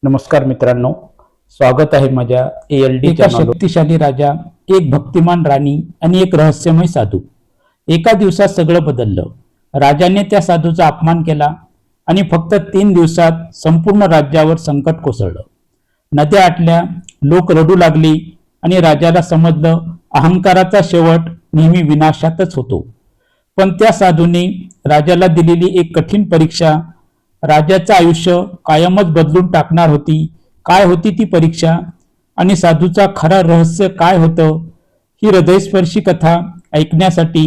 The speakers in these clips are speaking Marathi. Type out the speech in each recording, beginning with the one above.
नमस्कार मित्रांनो, स्वागत आहे माझ्या ALD चॅनलवर। शक्तिशाली राजा, एक भक्तिमान राणी आणि एक रहस्यमय साधू। एका दिवसात सगळं बदललं। राजाने त्या साधूचा अपमान केला आणि फक्त 3 दिवसात संपूर्ण राज्यावर संकट कोसळलं। नद्या आटल्या, लोक रडू लागली आणि राजाला समजलं अहंकाराचा शेवट नेहमी विनाशातच होतो। पण त्या साधूने राजाला दिलेली एक कठीण परीक्षा राजाचं आयुष्य कायमच बदलून टाकणार होती। काय होती ती परीक्षा आणि साधूचा खरा रहस्य काय होतं, ही हृदयस्पर्शी कथा ऐकण्यासाठी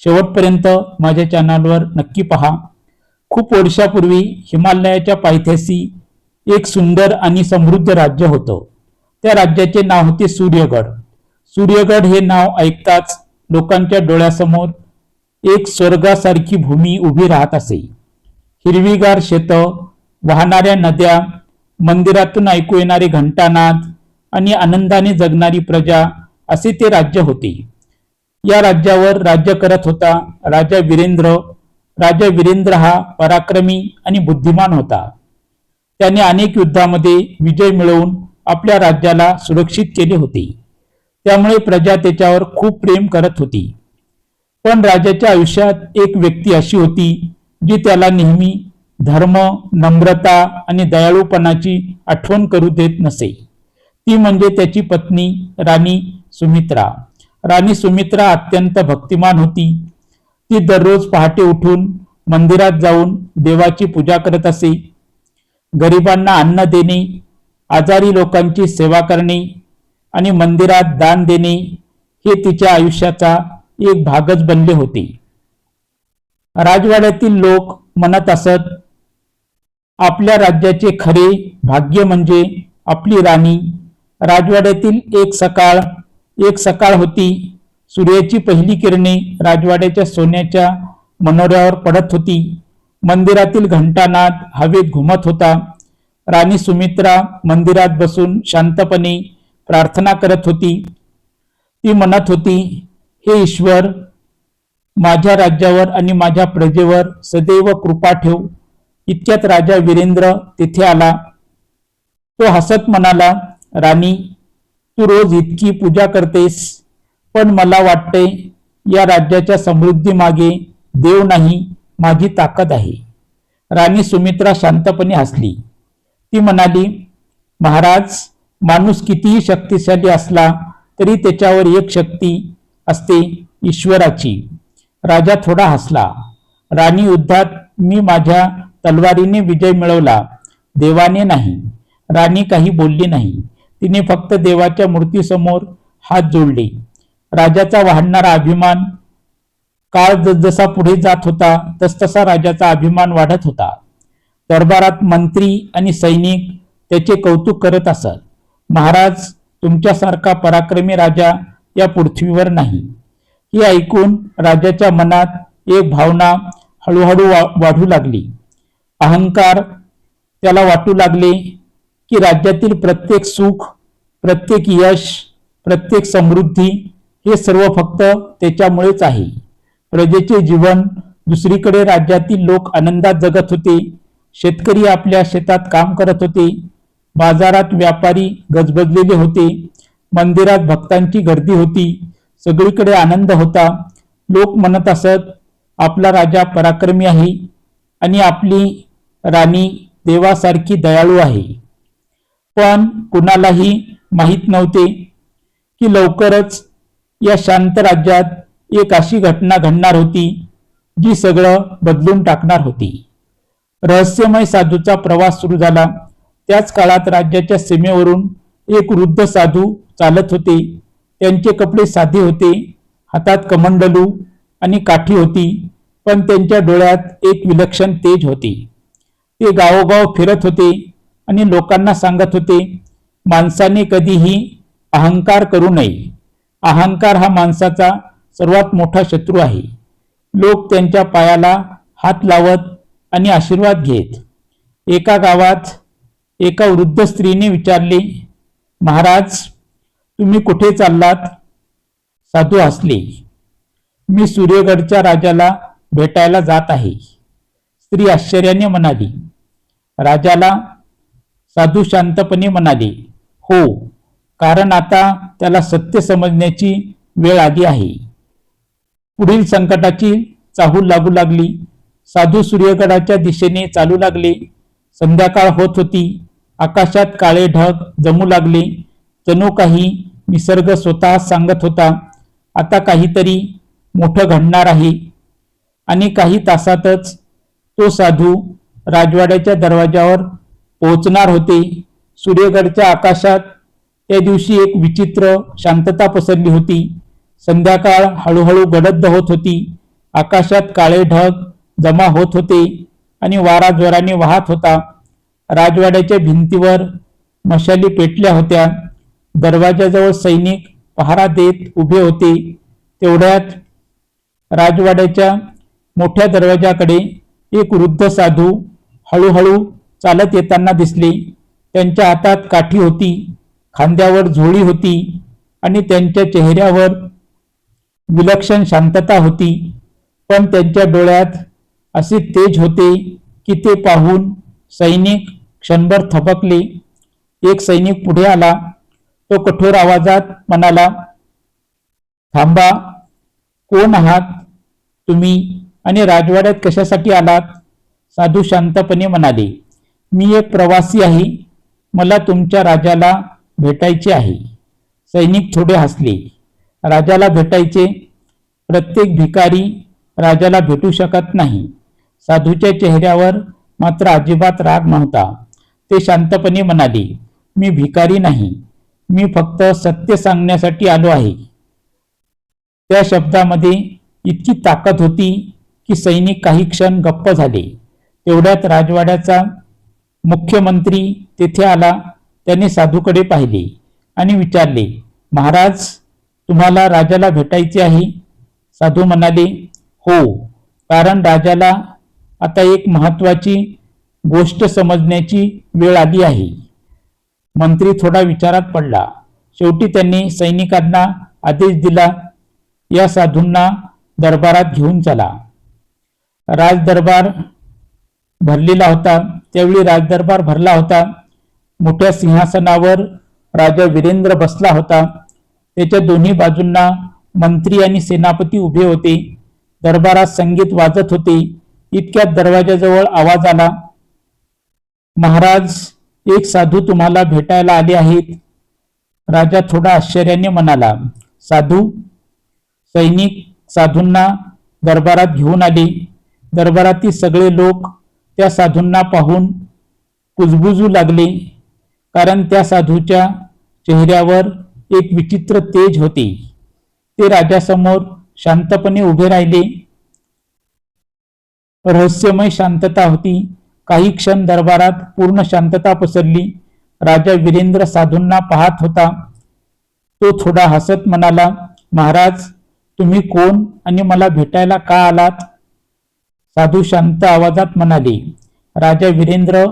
शेवटपर्यंत माझ्या चॅनलवर नक्की पहा। खूप वर्षापूर्वी हिमालयाच्या पायथ्याशी एक सुंदर आणि समृद्ध राज्य होतं। त्या राज्याचे नाव होते सूर्यगड। सूर्यगड हे नाव ऐकताच लोकांच्या डोळ्यासमोर एक स्वर्गासारखी भूमी उभी राहत असे। हिरवीगार शेतं, वाहणाऱ्या नद्या, मंदिरातून ऐकू येणारे घंटानाद आणि आनंदाने जगणारी प्रजा, असे ते राज्य होते। या राज्यावर राज्य करत होता राजा वीरेंद्र। राजा वीरेंद्र हा पराक्रमी आणि बुद्धिमान होता। त्याने अनेक युद्धामध्ये विजय मिळवून आपल्या राज्याला सुरक्षित केले होते। त्यामुळे प्रजा त्याच्यावर खूप प्रेम करत होती। पण राजाच्या आयुष्यात एक व्यक्ती अशी होती जी त्याला नेहमी धर्म, नम्रता आणि दयाळूपणाची आठवण करू देत नसे। ती म्हणजे त्याची पत्नी राणी सुमित्रा। राणी सुमित्रा अत्यंत भक्तिमान होती। ती दररोज पहाटे उठून मंदिरात जाऊन देवाची पूजा करत असे। गरिबांना अन्न देणे, आजारी लोकांची सेवा करणे आणि मंदिरात दान देणे हे तिच्या आयुष्याचा एक भागच बनले होते। राजवाड्यातील लोक म्हणत असत, आपल्या राज्याचे खरे भाग्य म्हणजे आपली राणी। राजवाड्यातील एक सकाळ होती। सूर्याची पहिली किरणे राजवाड्याच्या सोन्याच्या मनोऱ्यावर पडत होती। मंदिरातील घंटानाद हवेत घुमत होता। राणी सुमित्रा मंदिरात बसून शांतपणे प्रार्थना करत होती। ती म्हणत होती, हे ईश्वर, माझ्या राज्यावर आणि माझ्या प्रजेवर सदैव कृपा ठेव। इतक्यात राजा वीरेंद्र तिथे आला। तो हसत म्हणाला, राणी, तू रोज इतकी पूजा करतेस, पण मला वाटते या राज्याच्या समृद्धी मागे देव नाही, माझी ताकद आहे। राणी सुमित्रा शांतपणे हसली। ती म्हणाली, महाराज, माणूस कितीही शक्तिशाली असला तरी त्याच्यावर एक शक्ती असते, ईश्वराची। राजा थोडा हसला। राणी, युद्धात मी माझ्या तलवारीने विजय मिळवला, देवाने नाही। राणी काही बोलली नाही। तिने फक्त देवाच्या मूर्तीसमोर हात जोडले। राजाचा वाढणारा अभिमान, काळ जसजसा पुढे जात होता तसतसा राजाचा अभिमान वाढत होता। दरबारात मंत्री आणि सैनिक त्याचे कौतुक करत असत। महाराज, तुमच्यासारखा पराक्रमी राजा या पृथ्वीवर नाही। हे ऐकून राजाच्या मनात एक भावना हळूहळू वाढू लागली। अहंकार। त्याला वाटू लागले की राज्यातील प्रत्येक सुख, प्रत्येक यश, प्रत्येक समृद्धी हे सर्व फक्त त्याच्यामुळेच आहे। प्रजेचे जीवन दुसरीकडे, राज्यातील लोक आनंदात जगत होते। शेतकरी आपल्या शेतात काम करत होते। बाजारात व्यापारी गजबजलेले होते। मंदिरात भक्तांची गर्दी होती। सगळीकडे आनंद होता। लोक म्हणत असत, आपला राजा पराक्रमी आहे आणि आपली राणी देवासारखी दयाळू आहे। पण कुणालाही माहीत नव्हते की लवकरच या शांत राज्यात एक अशी घटना घडणार होती जी सगळं बदलून टाकणार होती। रहस्यमय साधूचा प्रवास सुरू झाला। त्याच काळात राज्याच्या सीमेवरून एक वृद्ध साधू चालत होते। त्यांचे कपडे साधे होते, हातात कमंडलू आणि काठी होती, पण त्यांच्या डोळ्यात एक विलक्षण तेज होते। ते गावोगाव फिरत होते आणि लोकांना सांगत होते, माणसाने कधीही अहंकार करू नये। अहंकार हा माणसाचा सर्वात मोठा शत्रू आहे। लोक त्यांच्या पायाला हात लावत आणि आशीर्वाद घेत। एका गावात एका वृद्ध स्त्रीने विचारले, महाराज, तुम्ही कुठे चाललात? साधू हसले, मी सूर्यगडच्या राजाला भेटायला जात आहे। स्त्री आश्चर्याने म्हणाली, राजाला? साधू शांतपणे म्हणाले, हो, कारण आता त्याला सत्य समजण्याची वेळ आली आहे. पुढील संकटाची चाहूल लागू लागली. साधू सूर्यगडाच्या दिशेने चालू लागले. संध्याकाळ होत होती. आकाशात काळे ढग जमू लागले. जणू काही निसर्ग स्वतः सांगत होता, आता काहीतरी मोठं घडणार आहे. आणि काही तासातच तो साधू राजवाड्याच्या दरवाजावर पोहोचणार होते. सूर्यगडच्या आकाशात त्या दिवशी एक विचित्र शांतता पसरली होती. संध्याकाळ हळूहळू गडद होत होती. आकाशात काळे ढग जमा होत होते आणि वारा जोराने वाहत होता. राजवाड्याच्या भिंतीवर मशाली पेटल्या होत्या. दरवाजाजवळ सैनिक पहारा देत उभे होते. तेवढ्यात राजवाड्याच्या मोठ्या दरवाजाकडे एक वृद्ध साधू हळूहळू चालत येताना दिसले. त्यांच्या हातात काठी होती, खांद्यावर झोळी होती आणि त्यांच्या चेहऱ्यावर विलक्षण शांतता होती. पण त्यांच्या डोळ्यात असे तेज होते की ते पाहून सैनिक क्षणभर थबकले. एक सैनिक पुढे आला. तो कठोर आवाजात म्हणाला, थांबा, कोण आहात तुम्ही आणि राजवाड्यात कशासाठी आलात? साधू शांतपणे म्हणाले, मी एक प्रवासी आहे. मला तुमच्या राजाला भेटायचे आहे. सैनिक थोडे हसले. राजाला भेटायचे? प्रत्येक भिकारी राजाला भेटू शकत नाही. साधूच्या चेहऱ्यावर मात्र अजिबात राग नव्हता. ते शांतपणे म्हणाले, मी भिकारी नाही, मी फक्त सत्य सांगण्यासाठी आलो आहे. त्या शब्दामध्ये इतकी ताकद होती की सैनिक काही क्षण गप्प झाले. तेवढ्यात राजवाड्याचा मुख्यमंत्री तेथे आला. त्याने साधूकडे पाहिले आणि विचारले, महाराज, तुम्हाला राजाला भेटायचे आहे? साधू म्हणाले, हो, कारण राजाला आता एक महत्वाची गोष्ट समजण्याची वेळ आली आहे. मंत्री थोडा विचारात पडला. शेवटी त्यांनी सैनिकांना आदेश दिला, या साधूंना दरबारात घेऊन चला. राजदरबार भरलेला होता. त्यावेळी राजदरबार भरला होता. मोठ्या सिंहासनावर राजा वीरेंद्र बसला होता. त्याच्या दोन्ही बाजूंना मंत्री आणि सेनापती उभे होते. दरबारात संगीत वाजत होते. इतक्यात दरवाजाजवळ आवाज आला, महाराज, एक साधू तुम्हाला भेटायला आले आहेत. राजा थोडा आश्चर्याने म्हणाला, साधू? सैनिक साधूंना दरबारात घेऊन आले. दरबारातील सगळे लोक त्या साधूंना पाहून कुजबुजू लागले, कारण त्या साधूच्या चेहऱ्यावर एक विचित्र तेज होते. ते राजासमोर शांतपणे उभे राहिले. रहस्यमय शांतता होती. काही क्षण दरबारात पूर्ण शांतता पसरली. राजा वीरेंद्र साधूंना पाहत होता. तो थोडा हसत म्हणाला, महाराज, तुम्ही कोण आणि मला भेटायला का आलात? साधू शांत आवाजात म्हणाले, राजा वीरेंद्र,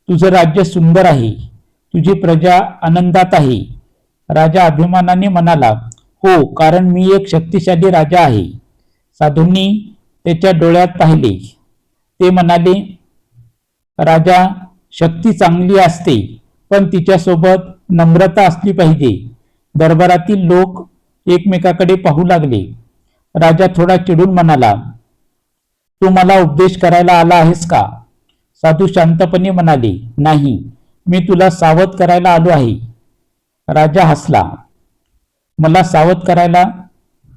तुझं राज्य सुंदर आहे. तुझी प्रजा आनंदात आहे. राजा अभिमानाने म्हणाला, हो, कारण मी एक शक्तिशाली राजा आहे. साधूंनी त्याच्या डोळ्यात पाहिले. ते म्हणाले, राजा, शक्ती चांगली असते, पण तिच्यासोबत नम्रता असली पाहिजे. दरबारातील लोक एकमेकाकडे पाहू लागले. राजा थोडा चिडून म्हणाला, तू मला उपदेश करायला आला आहेस का? साधू शांतपणे म्हणाले, नाही, मी तुला सावध करायला आलो आहे. राजा हसला, मला सावध करायला?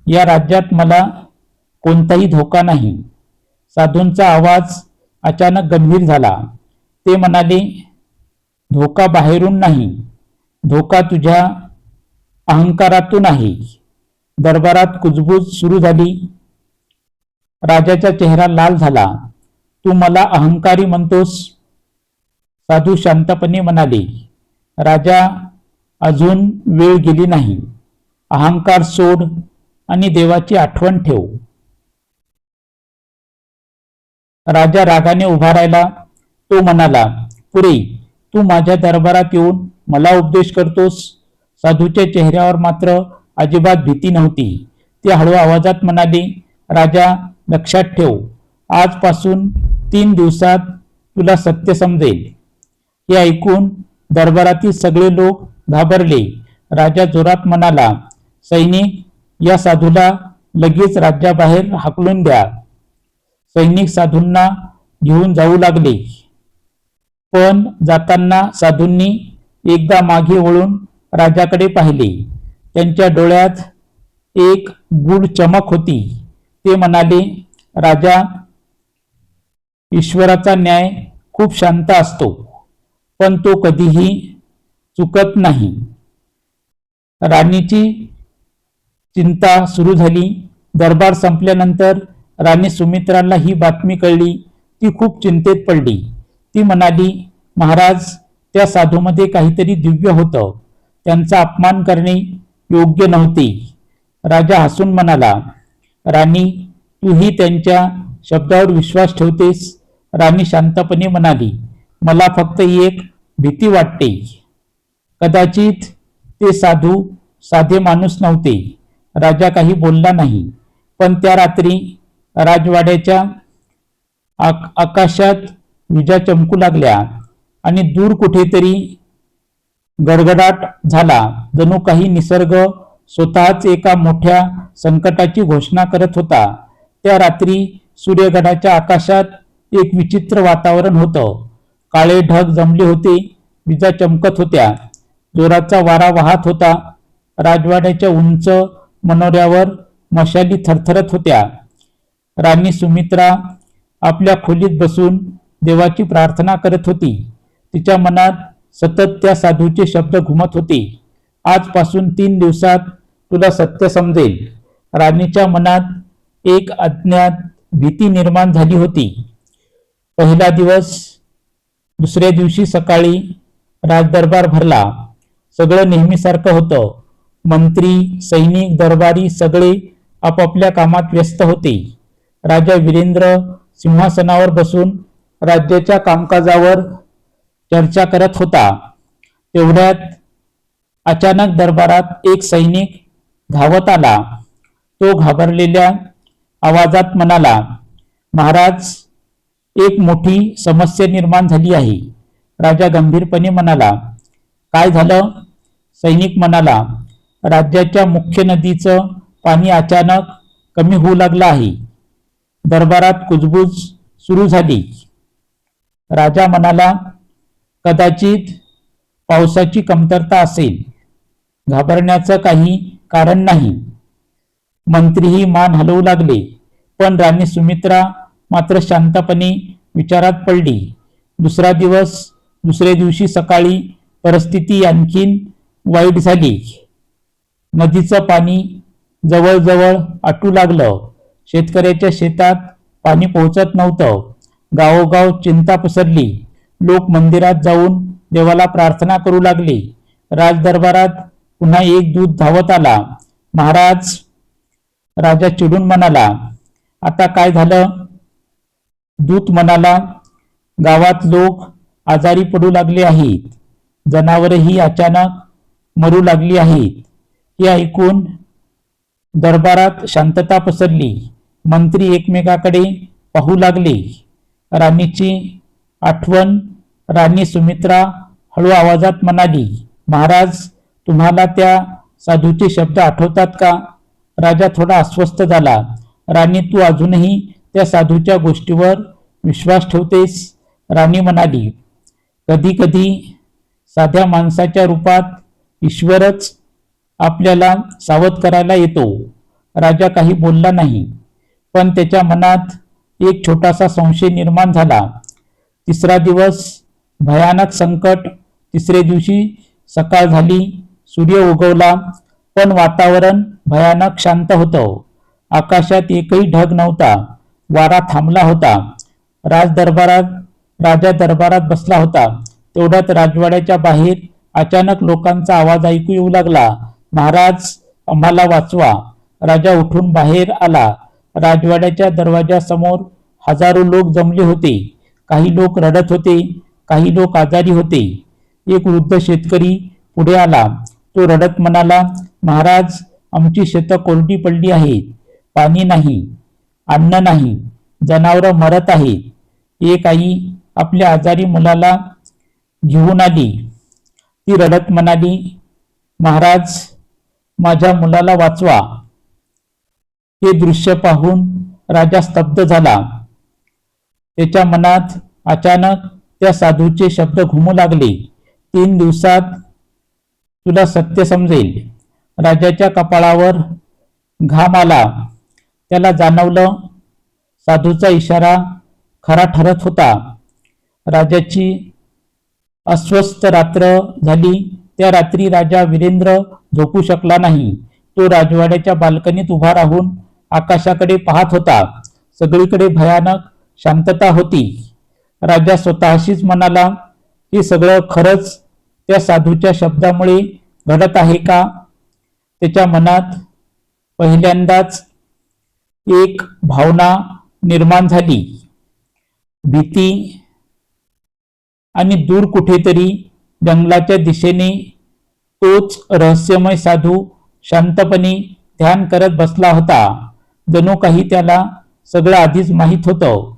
या राज्यात मला कोणताही धोका नाही. साधूंचा आवाज अचानक गंभीर झाला. ते म्हणाले, धोका बाहेरून नाही, धोका तुझ्या अहंकारातून आहे. दरबारात कुजबूज सुरू झाली. राजाचा चेहरा लाल झाला. तू मला अहंकारी म्हणतोस? साधू शांतपणे म्हणाले, राजा, अजून वेळ गेली नाही. अहंकार सोड आणि देवाची आठवण ठेव. राजा रागाने उभा राहिला. तो म्हणाला, पुरे, तू माझ्या दरबारात येऊन मला उपदेश करतोस? साधूच्या चेहऱ्यावर मात्र अजिबात भीती नव्हती. ते हळू आवाजात म्हणाले, राजा, लक्षात ठेव, आजपासून 3 दिवसात तुला सत्य समजेल. हे ऐकून दरबारातील सगळे लोक घाबरले. राजा जोरात म्हणाला, सैनिक, या साधूला लगेच राज्याबाहेर हाकलून द्या. सैनिक साधूंना घेऊन जाऊ लागले. पण जाताना साधूंनी एकदा मागे वळून राजाकडे पाहिले. त्यांच्या डोळ्यात एक गूढ चमक होती. ते म्हणाले, राजा, ईश्वराचा न्याय खूप शांत असतो, पण तो कधीही चुकत नाही. राणीची चिंता सुरू झाली. दरबार संपल्यानंतर राणी सुमित्राला ही बातमी कळली. ती खूप चिंतेत पडली. ती म्हणाली, महाराज, त्या साधूमध्ये काहीतरी दिव्य होतं. त्यांचा अपमान करणे योग्य नव्हते. राजा हसून म्हणाला, राणी, तूही त्यांच्या शब्दावर विश्वास ठेवतेस? राणी शांतपणे म्हणाली, मला फक्त एक भीती वाटते. कदाचित ते साधू साधे माणूस नव्हते. राजा काही बोलला नाही. पण त्या रात्री राजवाड्याच्या आकाशात विजा चमकू लागल्या आणि दूर कुठेतरी गडगडाट झाला. जणू काही निसर्ग स्वतःच एका मोठ्या संकटाची घोषणा करत होता. त्या रात्री सूर्यगडाच्या आकाशात एक विचित्र वातावरण होतं. काळे ढग जमले होते. विजा चमकत होत्या. जोराचा वारा वाहत होता. राजवाड्याच्या उंच मनोऱ्यावर मशाली थरथरत होत्या. राणी सुमित्रा आपल्या खोलीत बसून देवाची प्रार्थना करत होती. तिच्या मनात सतत त्या साधूचे शब्द घुमत होते, आजपासून 3 दिवसात तुला सत्य समजेल. राणीच्या मनात एक अज्ञात भीती निर्माण झाली होती. पहिला दिवस. दुसऱ्या दिवशी सकाळी राजदरबार भरला. सगळं नेहमीसारखं होतं. मंत्री, सैनिक, दरबारी सगळे आपापल्या कामात व्यस्त होते. राजा वीरेंद्र सिंहासनावर बसून राज्याच्या कामकाजावर चर्चा करत होता. तेवढ्यात अचानक दरबारात एक सैनिक धावत आला. तो घाबरलेल्या आवाजात म्हणाला, महाराज, एक मोठी समस्या निर्माण झाली आहे. राजा गंभीरपणे म्हणाला, काय झालं? सैनिक म्हणाला, राज्याच्या मुख्य नदीचं पाणी अचानक कमी होऊ लागलं आहे. दरबारात कुजबूज सुरू झाली. राजा म्हणाला, कदाचित पावसाची कमतरता असेल. घाबरण्याचं काही कारण नाही. मंत्रीही मान हलवू लागले. पण राणी सुमित्रा मात्र शांतपणे विचारात पडली. दुसरा दिवस. दुसऱ्या दिवशी सकाळी परिस्थिती आणखीन वाईट झाली. नदीचं पाणी जवळजवळ आटू लागलं. शेतकऱ्याच्या शेतात पाणी पोहोचत नव्हतं. गावोगाव चिंता पसरली. लोक मंदिरात जाऊन देवाला प्रार्थना करू लागले. राजदरबारात पुन्हा एक दूत धावत आला. महाराज, राजा चिडून म्हणाला, आता काय झालं? दूत म्हणाला, गावात लोक आजारी पडू लागले आहेत. जनावरही अचानक मरू लागली आहेत. हे ऐकून दरबारात शांतता पसरली. मंत्री एकमेकाकडे पाहू लागले. राणीची आठवण. राणी सुमित्रा हळू आवाजात म्हणाली, महाराज, तुम्हाला त्या साधूचे शब्द आठवतात का? राजा थोडा अस्वस्थ झाला. राणी, तू अजूनही त्या साधूच्या गोष्टीवर विश्वास ठेवतेस? राणी म्हणाली, कधी कधी साध्या माणसाच्या रूपात ईश्वरच आपल्याला सावध करायला येतो. राजा काही बोलला नाही. पण त्याच्या मनात एक छोटासा संशय निर्माण झाला. तिसरा दिवस. भयानक संकट. तिसऱ्या दिवशी सकाळ झाली. सूर्य उगवला. पण वातावरण भयानक शांत होतं. आकाशात एकही ढग नव्हता. वारा थांबला होता. राजा दरबारात बसला होता. तेवढ्यात राजवाड्याच्या बाहेर अचानक लोकांचा आवाज ऐकू येऊ लागला, महाराज, आम्हाला वाचवा. राजा उठून बाहेर आला. राजवाड्याच्या दरवाजासमोर हजारो लोक जमले होते. काही लोक रडत होते. काही लोक आजारी होते. एक वृद्ध शेतकरी पुढे आला. तो रडत म्हणाला, महाराज, आमची शेतं कोरडी पडली आहेत. पाणी नाही, अन्न नाही, जनावरं मरत आहेत. एक आई आपल्या आजारी मुलाला घेऊन आली. ती रडत म्हणाली, महाराज, माझ्या मुलाला वाचवा. हे दृश्य पाहून राजा स्तब्ध झाला. त्याच्या मनात अचानक त्या साधूचे शब्द घुमू लागले, 3 दिवसात तुला सत्य समजेल. राजाच्या कपाळावर घाम आला. त्याला जाणवलं, साधूचा इशारा खरा ठरत होता. राजाची अस्वस्थ रात्र झाली. त्या रात्री राजा वीरेंद्र झोपू शकला नाही. तो राजवाड्याच्या बाल्कनीत उभा राहून आकाशाकडे पाहत होता. सगळीकडे भयानक शांतता होती. राजा स्वतःशीच म्हणाला, हे सगळं खरंच त्या साधूच्या शब्दामुळे घडत आहे का? त्याच्या मनात पहिल्यांदाच एक भावना निर्माण झाली, भीती. आणि दूर कुठेतरी जंगलाच्या दिशेने तोच रहस्यमय साधू शांतपणे ध्यान करत बसला होता. जणू काही त्याला सगळं आधीच माहीत होतं.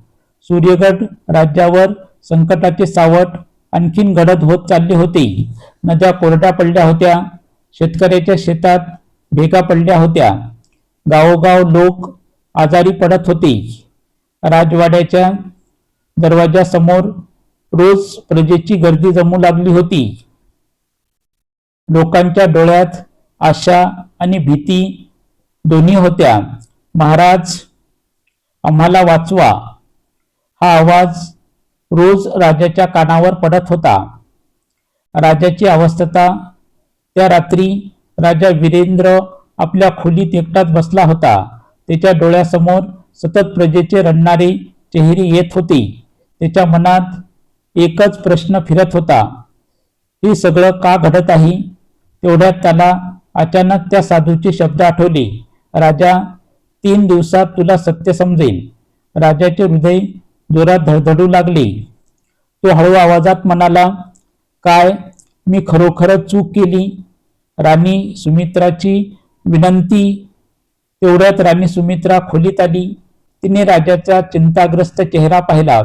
सूर्यगड राज्यावर संकटाचे सावट आणखीन गडद होत चालले होते. नद्या कोरड्या पडल्या होत्या. शेतकऱ्याच्या शेतात भेगा पडल्या होत्या. गावोगाव लोक आजारी पडत होते. राजवाड्याच्या दरवाजासमोर रोज प्रजेची गर्दी जमू लागली होती. लोकांच्या डोळ्यात आशा आणि भीती दोन्ही होत्या. महाराज, आम्हाला वाचवा. हा आवाज रोज राजाच्या कानावर पडत होता. राजाची अवस्था. त्या रात्री राजा वीरेंद्र आपल्या खोलीत एकटाच बसला होता. त्याच्या डोळ्यासमोर सतत प्रजेचे रडणारे चेहरे येत होते. त्याच्या मनात एकच प्रश्न फिरत होता, हे सगळं का घडत आहे? तेवढ्यात त्याला अचानक त्या साधूचे शब्द आठवले, राजा, 3 दिवसात तुला सत्य समजेल. राजाचे हृदय जोरात धडधडू लागले. तो हळू आवाजात म्हणाला, काय मी खरोखरच चूक केली? राणी सुमित्राची विनंती. तेवढ्यात राणी सुमित्रा खोलीत आली. तिने राजाचा चिंताग्रस्त चेहरा पाहिला.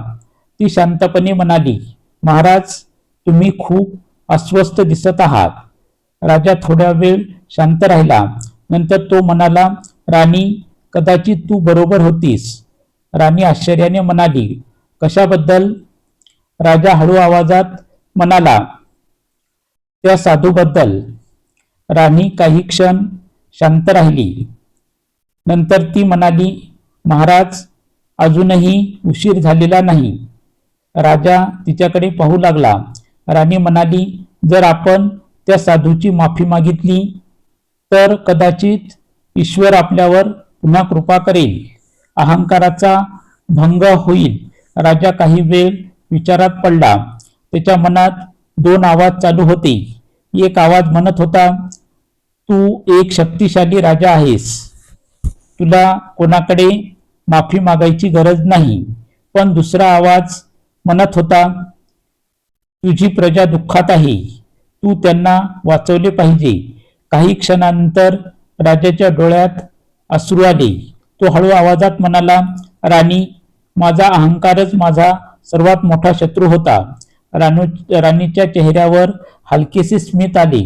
ती शांतपणे म्हणाली, महाराज, तुम्ही खूप अस्वस्थ दिसत आहात. राजा थोडा वेळ शांत राहिला. नंतर तो म्हणाला, राणी, कदाचित तू बरोबर होतीस. राणी आश्चर्याने म्हणाली, कशाबद्दल? राजा हळू आवाजात म्हणाला, त्या साधूबद्दल. राणी काही क्षण शांत राहिली. नंतर ती म्हणाली, महाराज, अजूनही उशीर झालेला नाही. राजा तिच्याकडे पाहू लागला. राणी म्हणाली, जर आपण त्या साधूची माफी मागितली तर कदाचित ईश्वर आपल्यावर पुन्हा कृपा करेल. अहंकाराचा भंग होईल. राजा काही वेळ विचारात पडला. त्याच्या मनात 2 आवाज चालू होते. एक आवाज म्हणत होता, तू एक शक्तिशाली राजा आहेस. तुला कोणाकडे माफी मागायची गरज नाही. पण दुसरा आवाज म्हणत होता, तुझी प्रजा दुःखात आहे. तू त्यांना वाचवले पाहिजे. काही क्षणानंतर राजाच्या डोळ्यात अश्रू आले. तो हळू आवाजात म्हणाला, राणी, माझा अहंकारच माझा सर्वात मोठा शत्रू होता. राणीच्या चेहऱ्यावर हलकेसे स्मित आले.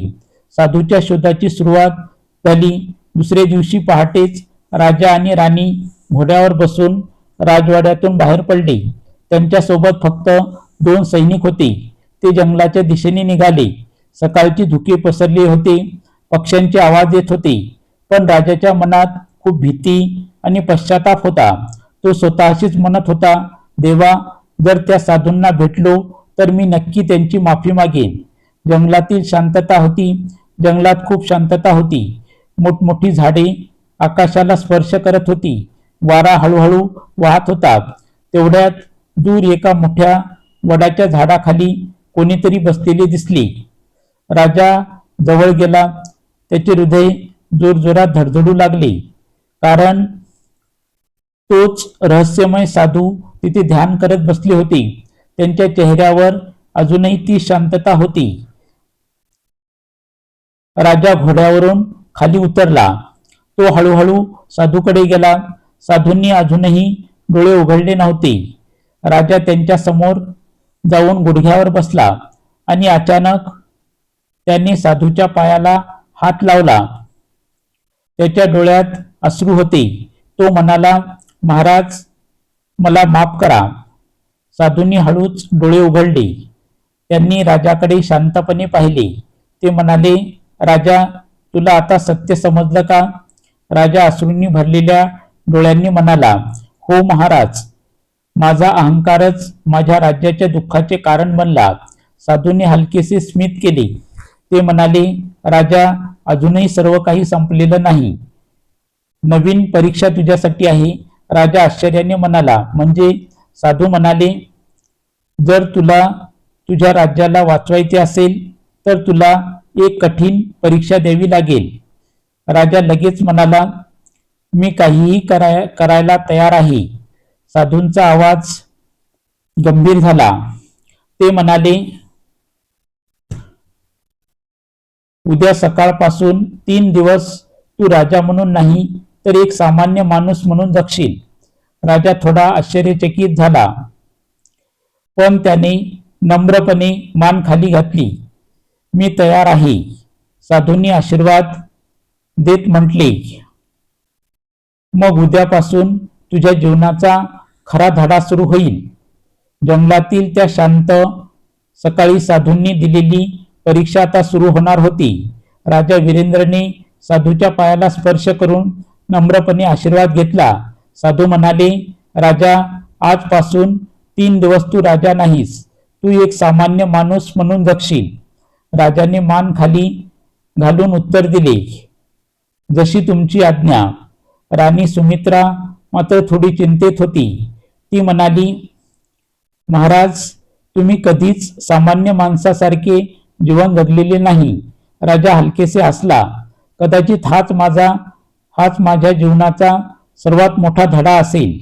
साधूच्या शोधाची सुरुवात झाली. दुसऱ्या दिवशी पहाटेच राजा आणि राणी घोड्यावर बसून राजवाड्यातून बाहेर पडले. त्यांच्यासोबत फक्त 2 सैनिक होते. ते जंगलाच्या दिशेने निघाले. सकाळची धुके पसरले होते. पक्ष्यांचे आवाज येत होते. पण राजाच्या मनात खूप भीती आणि पश्चाताप होता. तो स्वतःशीच म्हणत होता, देवा, जर त्या साधूंना भेटलो तर मी नक्की त्यांची माफी मागेन. जंगलातील शांतता होती. जंगलात खूप शांतता होती. मोठमोठी झाडे आकाशाला स्पर्श करत होती. वारा हळूहळू वाहत होता. तेवढ्यात दूर एका मोठ्या वडाच्या झाडाखाली कोणीतरी बसलेले दिसले. राजा जवळ गेला. त्याचे हृदय जोरजोरात धडधडू लागले. कारण तोच रहस्यमय साधू तिथे ध्यान करत बसले होते. त्यांच्या चेहऱ्यावर अजूनही ती शांतता होती. राजा घोड्यावरून खाली उतरला. तो हळूहळू साधूकडे गेला. साधूंनी अजूनही डोळे उघडले नव्हते. राजा त्यांच्या समोर जाऊन गुडघ्यावर बसला. आणि अचानक त्याने साधूच्या पायाला हात लावला. त्याच्या डोळ्यात अश्रू होते. तो म्हणाला, महाराज, मला माफ करा. साधूंनी हळूच डोळे उघडले. त्यांनी राजाकडे शांतपणे पाहिले. ते म्हणाले, राजा, तुला आता सत्य समजलं का? राजा अश्रूंनी भरलेल्या डोळ्यांनी म्हणाला, हो महाराज, माझा अहंकारच माझ्या राज्याच्या दुःखाचे कारण बनला. साधूंनी हलकेसे स्मित केले. ते म्हणाले, राजा, अजूनही सर्व काही संपलेलं नाही. नवीन परीक्षा तुझ्यासाठी आहे. राजा आश्चर्याने म्हणाला, म्हणजे? साधू म्हणाले, जर तुला तुझ्या राज्याला वाचवायचे असेल तर तुला एक कठीण परीक्षा द्यावी लागेल. राजा लगेच म्हणाला, मी काहीही करायला तयार आहे. साधूंचा आवाज गंभीर झाला. ते म्हणाले, उद्या सकाळपासून 3 दिवस तू राजा म्हणून नाही तर एक सामान्य माणूस म्हणून जगशील. राजा थोडा आश्चर्यचकित झाला, पण त्याने नम्रपणे मान खाली घातली. मी तयार आहे. साधूंनी आशीर्वाद देत म्हटले, मग उद्यापासून तुझ्या जीवनाचा खरा धडा सुरू होईल. जंगलातील त्या शांत सकाळी साधूंनी दिलेली परीक्षा आता सुरू होणार होती. राजा वीरेंद्रने साधूच्या पायाला स्पर्श करून नम्रपणे आशीर्वाद घेतला. साधू म्हणाले, राजा, आजपासून 3 दिवस तू राजा नाहीस, तू एक सामान्य माणूस म्हणून जगशील. राजाने मान खाली घालून उत्तर दिले, जशी तुमची आज्ञा. राणी सुमित्रा मात्र थोडी चिंतेत होती. ती म्हणाली, महाराज, तुम्ही कधीच सामान्य माणसासारखे जीवन जगलेले नाही. राजा हलकेसे हसला. कदाचित हाच माझ्या जीवनाचा सर्वात मोठा धडा असेल.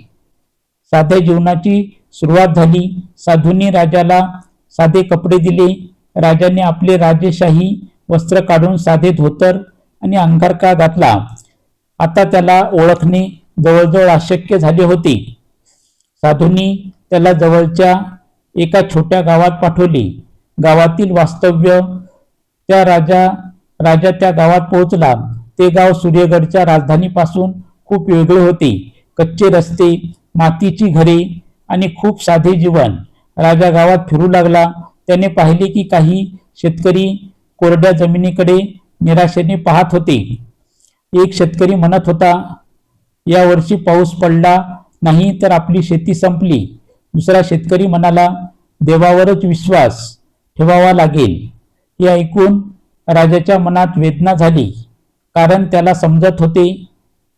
साध्या जीवनाची सुरुवात झाली. साधूंनी राजाला साधे कपडे दिले. राजाने आपले राजेशाही वस्त्र काढून साधे धोतर आणि अंगरखा घातला. आता त्याला ओळखणे जवळजवळ अशक्य झाले होते. साधूंनी त्याला जवळच्या एका छोट्या गावात पाठवले. गावातील वास्तव्य राजा त्या गावात पोहोचला. ते गाव सूर्यगडच्या राजधानीपासून खूप वेगळे होते. कच्चे रस्ते, मातीची घरे आणि खूप साधे जीवन. राजा गावात फिरू लागला. त्याने पाहिले की काही शेतकरी कोरड्या जमिनीकडे निराशेने पाहत होते. एक शेतकरी म्हणत होता, या वर्षी पाऊस पडला नाही तर आपली शेती संपली. दुसरा शेतकरी म्हणाला, देवावरच विश्वास ठेवावा लागेल. हे ऐकून राजाच्या मनात वेदना झाली, कारण त्याला समजत होते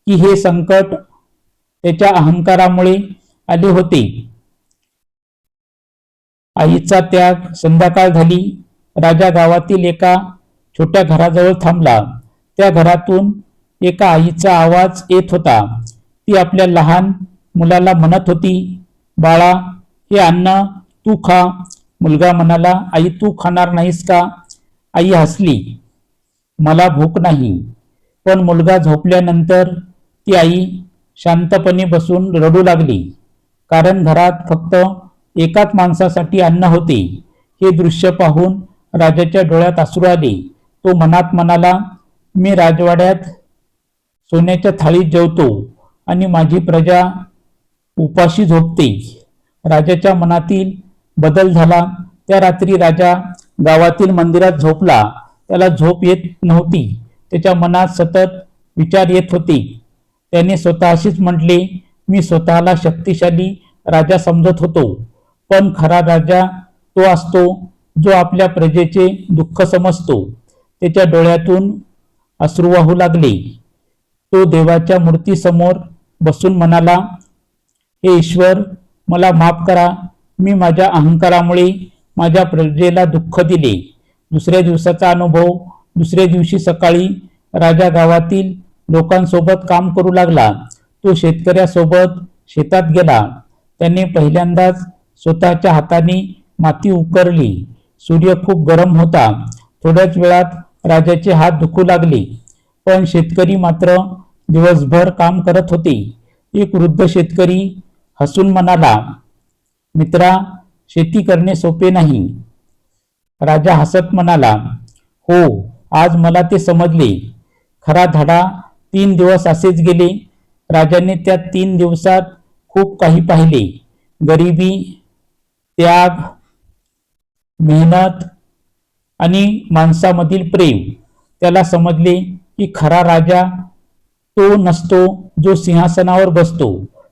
की हे संकट त्याच्या अहंकारामुळे आले होते. आईचा त्याग. संध्याकाळ झाली. राजा गावातील एका छोट्या घराजवळ थांबला. त्या घरातून एका आईचा आवाज येत होता. ती आपल्या लहान मुलाला म्हणत होती, बाळा, हे अन्न तू खा. मुलगा म्हणाला, आई, तू खाणार नाहीस का? आई हसली, मला भूक नाही. पण मुलगा झोपल्यानंतर ती आई शांतपणे बसून रडू लागली, कारण घरात फक्त एकाच माणसासाठी अन्न होते. हे दृश्य पाहून राजाच्या डोळ्यात अश्रू आले. तो मनात म्हणाला, मी राजवाड्यात सोन्याच्या थाळीत जेवतो आणि माझी प्रजा उपाशी झोपते. राजाच्या मनातील बदल झाला. त्या रात्री राजा गावातील मंदिरात झोपला. त्याला झोप येत नव्हती. त्याच्या मनात सतत विचार येत होते. त्याने स्वतःशीच म्हटले, मी स्वतःला शक्तिशाली राजा समजत होतो, पण खरा राजा तो असतो जो आपल्या प्रजेचे दुःख समजतो. त्याच्या डोळ्यातून अश्रू वाहू लागले. तो देवाच्या मूर्तीसमोर बसून म्हणाला, हे ईश्वर, मला माफ करा. मी माझ्या अहंकारामुळे माझ्या प्रजेला दुःख दिले. दुसऱ्या दिवसाचा अनुभव. दुसऱ्या दिवशी सकाळी राजा गावातील लोकांसोबत काम करू लागला. तो शेतकऱ्यासोबत शेतात गेला. त्याने पहिल्यांदाच स्वतःच्या हाताने माती उकरली. सूर्य खूप गरम होता. थोड्याच वेळात राजाचे हात दुखू लागले, पण शेतकरी मात्र दिवसभर काम करत होते. एक वृद्ध शेतकरी हसून म्हणाला, मित्रा, शेती करणे सोपे नाही. राजा हसत म्हणाला, हो, आज मला ते समजले. खरा धडा 3 दिवस असेच गेले. राजाने त्या 3 दिवसात खूप काही पाहिले. गरिबी, त्याग, मेहनत आणि माणसामधील प्रेम. त्याला समजले की खरा राजा तो नसतो जो सिंहासनावर बसतो.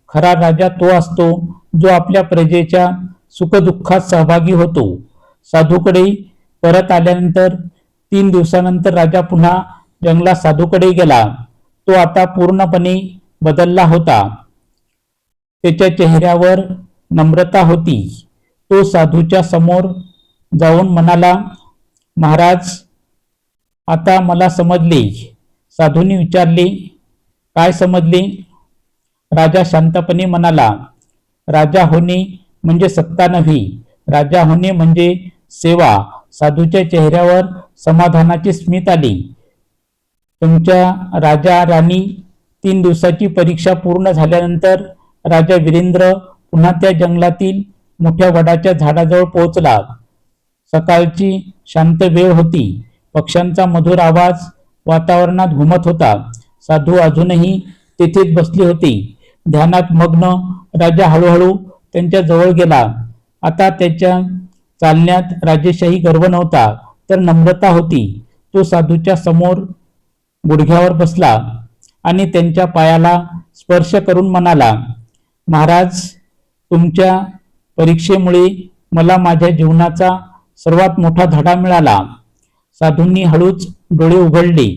खरा राजा तो असतो जो आपल्या प्रजेच्या सुखदुःखात सहभागी होतो. साधूकडे परत आल्यानंतर 3 दिवसानंतर राजा पुन्हा जंगलात साधूकडे गेला. तो आता पूर्णपणे बदलला होता. त्याच्या चेहऱ्यावर नम्रता होती. तो साधूच्या समोर जाऊन म्हणाला, महाराज, आता मला समजले. साधूने विचारले, काय समजले? राजा शांतपणे म्हणाला, राजा होणे म्हणजे सत्ता नव्हे, राजा होणे म्हणजे सेवा. साधूच्या चेहऱ्यावर समाधानाचे स्मित आले. तुमच्या राजा राणी 3 दिवसाची परीक्षा पूर्ण झाल्यानंतर राजा वीरेंद्र पुन्हा त्या जंगलातील मोठ्या वडाच्या झाडाजवळ पोहोचला. सकाळची शांत वेळ होती. पक्ष्यांचा मधुर आवाज वातावरणात घुमत होता. साधू अजूनही तेथेच बसले होते, ध्यानात मग्न. राजा हळूहळू त्यांच्या जवळ गेला. आता त्याच्या चालण्यात राजेशाही गर्व नव्हता, तर नम्रता होती. तो साधूच्या समोर गुडघ्यावर बसला आणि त्यांच्या पायाला स्पर्श करून म्हणाला, महाराज, तुमच्या परीक्षेमुळे मला माझ्या जीवनाचा सर्वात मोठा धडा मिळाला. साधूंनी हळूच डोळे उघडले.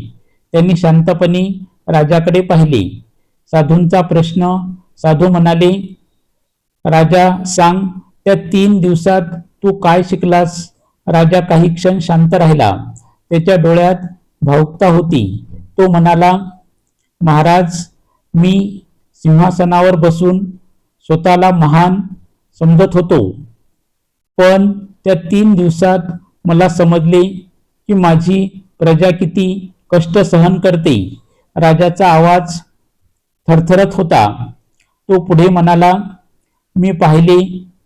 त्यांनी शांतपणे राजाकडे पाहिले. साधूंचा प्रश्न. साधू म्हणाले, राजा, सांग, त्या 3 दिवसात तू काय शिकलास? राजा काही क्षण शांत राहिला. त्याच्या डोळ्यात भावुकता होती. तो म्हणाला, महाराज, मी सिंहासनावर बसून स्वतःला महान समजत होतो, पण त्या 3 दिवसात मला समजले की माझी प्रजा किती कष्ट सहन करते. राजाचा आवाज थरथरत होता. तो पुढे म्हणाला, मी पाहिले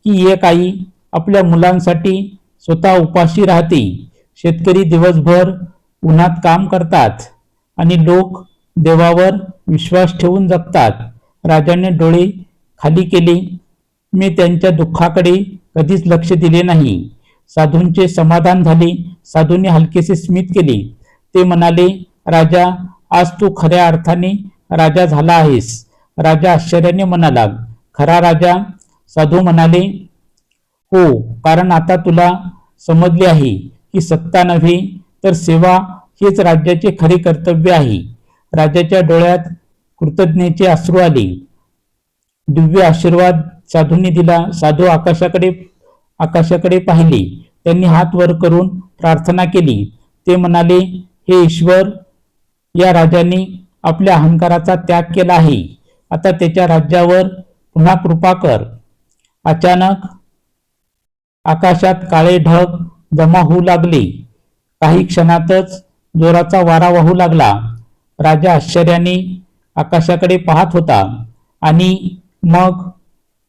की एक आई आपल्या मुलांसाठी स्वतः उपाशी राहते. शेतकरी दिवसभर उन्हात काम करतात आणि लोक देवावर विश्वास ठेवून जगतात. राजाने डोळे खाली केले. मी त्यांच्या दुःखाकडे कधीच लक्ष दिले नाही. साधूंचे समाधान झाले. साधूंनी हलकेसे स्मित केले. ते म्हणाले, राजा, आज तू खऱ्या अर्थाने राजा झाला आहेस. राजा आश्चर्याने म्हणाला, खरा राजा? साधू म्हणाले, हो, कारण आता तुला समजले आहे की सत्ता नव्हे तर सेवा हेच राज्याचे खरे कर्तव्य आहे. राजाच्या डोळ्यात कृतज्ञतेचे अश्रू आले. दिव्य आशीर्वाद साधूंनी दिला. साधू आकाशाकडे पाहिले. त्यांनी हात वर करून प्रार्थना केली. ते म्हणाले, हे ईश्वर, या राजाने आपल्या अहंकाराचा त्याग केला आहे. आता त्याच्या राज्यावर पुन्हा कृपा कर. अचानक आकाशात काळे ढग जमा होऊ लागले. काही क्षणातच जोराचा वारा वाहू लागला. राजा आश्चर्याने आकाशाकडे पाहत होता आणि मग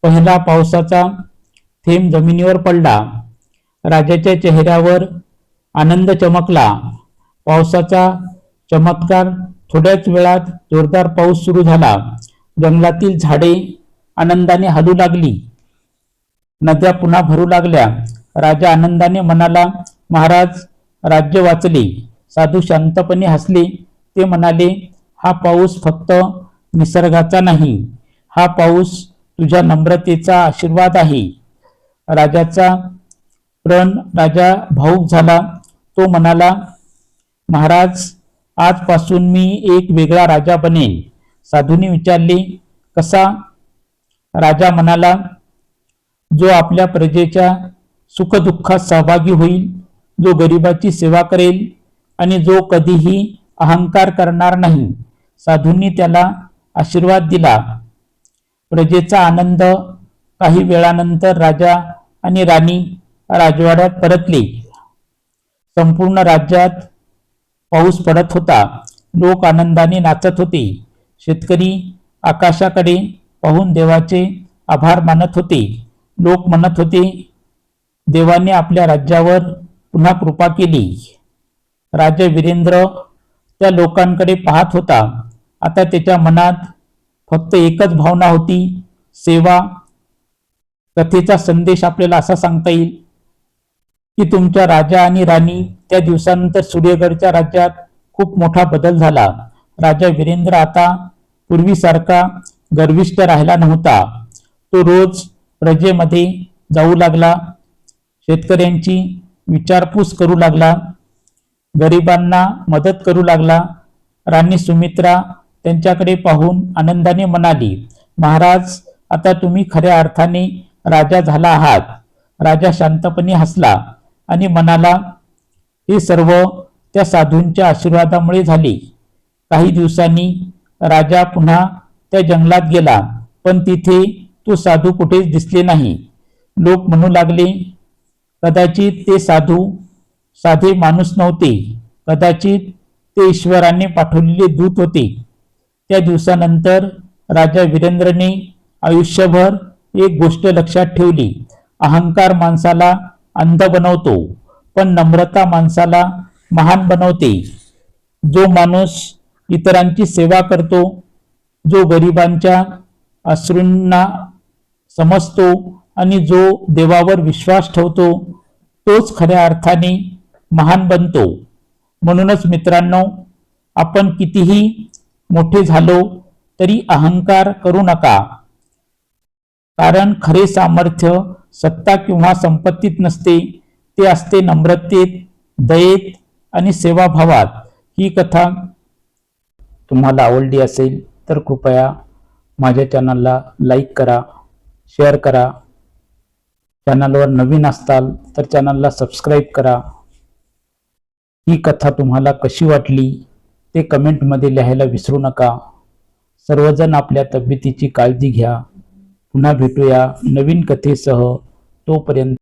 पहिला पावसाचा थेंब जमिनीवर पडला. राजाच्या चेहऱ्यावर आनंद चमकला. पावसाचा चमत्कार. थोड्याच वेळात जोरदार पाऊस सुरू झाला. जंगलातील झाडे आनंदाने हलू लागली. नद्या पुन्हा भरू लागल्या. राजा आनंदाने म्हणाला, महाराज, राज्य वाचले. साधू शांतपणे हसले. ते म्हणाले, हा पाऊस फक्त निसर्गाचा नाही, हा पाऊस तुझ्या नम्रतेचा आशीर्वाद आहे. राजा भावुक झाला. तो म्हणाला, महाराज, आजपासून मी एक वेगळा राजा बनेन. साधूने विचारले, कसा? राजा म्हणाला, जो आपल्या प्रजेच्या सुखदुःखात सहभागी होईल, जो गरिबाची सेवा करेल आणि जो कधीही अहंकार करणार नाही. साधूंनी त्याला आशीर्वाद दिला. प्रजेचा आनंद. काही वेळानंतर राजा आणि राणी राजवाड्यात परतले. संपूर्ण राज्यात पाऊस पडत होता. लोक आनंदाने नाचत होते. शेतकरी आकाशाकडे पाहून देवाचे आभार मानत होते. लोक म्हणत होते, देवाने आपल्या राज्यावर पुन्हा कृपा केली. राजा वीरेंद्र त्या लोकांकडे पाहत होता. आता त्याच्या मनात फक्त एकच भावना होती, सेवा. कथेचा संदेश आपल्याला असा सांगता येईल की तुमच्या राजा आणि राणी त्या दिवसानंतर सूर्यगडच्या राज्यात खूप मोठा बदल झाला. राजा वीरेंद्र आता पूर्वीसारखा गर्विष्ठ राहिला नव्हता. तो रोज प्रजेमध्ये जाऊ लागला, शेतकऱ्यांची विचारपूस करू लागला, गरिबांना मदत करू लागला. राणी सुमित्रा त्यांच्याकडे पाहून आनंदाने म्हणाली, महाराज, आता तुम्ही खऱ्या अर्थाने राजा झाला आहात. राजा शांतपणे हसला आणि म्हणाला, हे सर्व त्या साधूंच्या आशीर्वादामुळे झाले. काही दिवसांनी राजा पुन्हा त्या जंगलात गेला, पण तिथे तो साधू कुठेच दिसले नाही. लोक म्हणू लागले, कदाचित ते साधू साधे माणूस नव्हते, कदाचित ते ईश्वराने पाठवलेले दूत होते. त्या दिवसानंतर राजा वीरेंद्रने आयुष्यभर एक गोष्ट लक्षात ठेवली, अहंकार माणसाला अंध बनवतो, पण नम्रता माणसाला महान बनवते. जो माणूस इतरांची सेवा करतो, जो गरिबांच्या अश्रूंना समजतो आणि जो देवावर विश्वास ठेवतो, तोच खऱ्या अर्थाने महान बनतो. म्हणूनच मित्रांनो, आपण कितीही मोठे झालो तरी अहंकार करू नका. कारण खरे सामर्थ्य सत्ता किंवा संपत्तीत नसते, ते असते नम्रतेत, दयेत आणि सेवाभावात. ही कथा तुम्हाला आवडली असेल तर कृपया माझ्या चॅनलला लाईक करा, शेअर करा. चॅनलवर नवीन असताल तर चॅनलला सबस्क्राईब करा. ही कथा तुम्हाला कशी वाटली ते कमेंटमध्ये लिहायला विसरू नका. सर्वजण आपल्या तब्येतीची काळजी घ्या. पुन्हा भेटूया नवीन कथेसह. तोपर्यंत